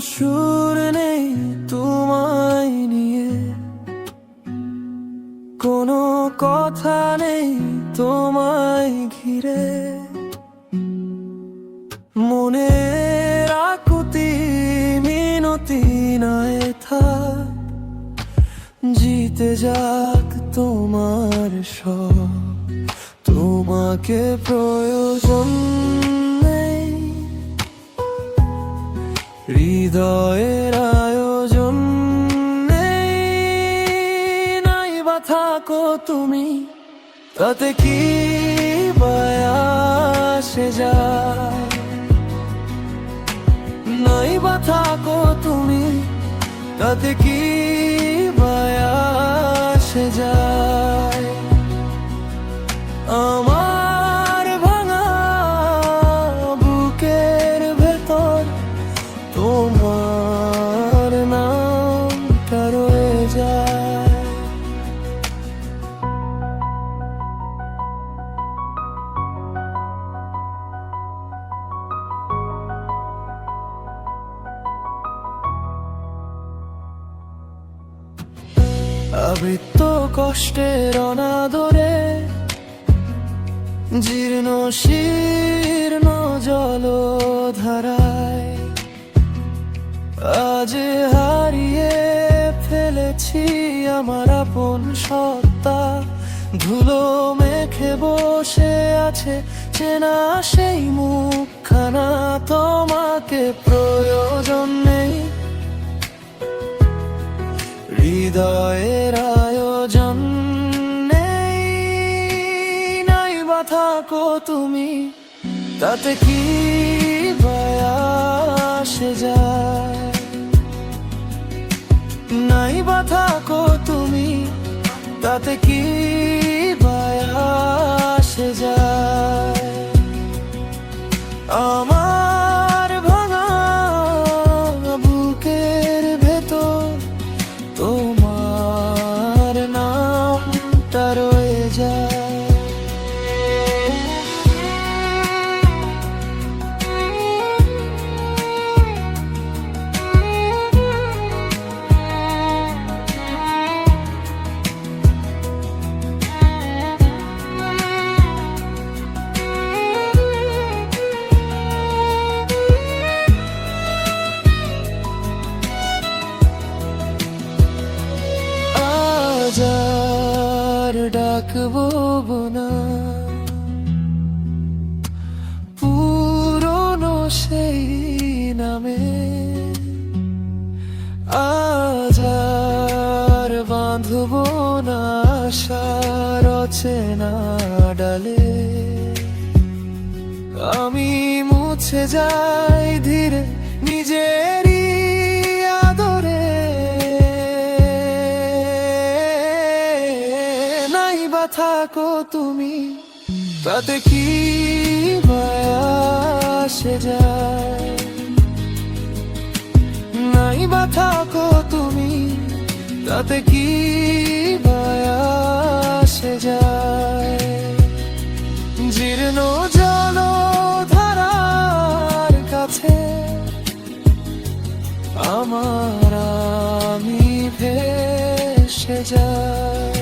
সুর নেই তোমায় নিয়ে, কোনো কথা নেই তোমায় ঘিরে। মনের আকুতি মিনতি নয় থাক, জিতে যাক তোমার সব। তোমাকে প্রয়োজন নেই, হৃদয়ের আয়োজন নেই। নাই বা থাকো তুমি, তাতে কি আসে যায়। নাই বা থাকো তুমি, তাতে কি আসে যায়। আমার ভাঙা বুকের ভেতর তোমার নামটা রয়ে যায়। আবৃত্ত কষ্টের অনাদরে, জীর্ণ শীর্ণ জলধারায় আজ হারিয়ে ফেলেছি আমার আপন সত্তা। ধুলো মেখে বসে আছে চেনা সেই মুখখানা। তোমাকে প্রয়োজন নেই, হৃদয়ের আয়োজন নেই। নাই বা থাকো তুমি, তাতে কি আসে যায়। নাই বা থাকো তুমি, তাতে কি আসে যায়। আমার ভাঙা বুকের ভেতর তোমার নামটা রয়ে যায়। আর ডাকবো না পুরনো সেই নামে, আজ আর বাঁধবো না আশার অচেনা ডালে। আমি মুছে যাই ধীরে নিজেরই আদরে। নাই বা থাকো তুমি, তাতে কি আসে যায়। নাই বা থাকো তুমি, তাতে কি আসে যায়। জীর্ণ জলধারার কাছে আমার আমি ভেসে যাই।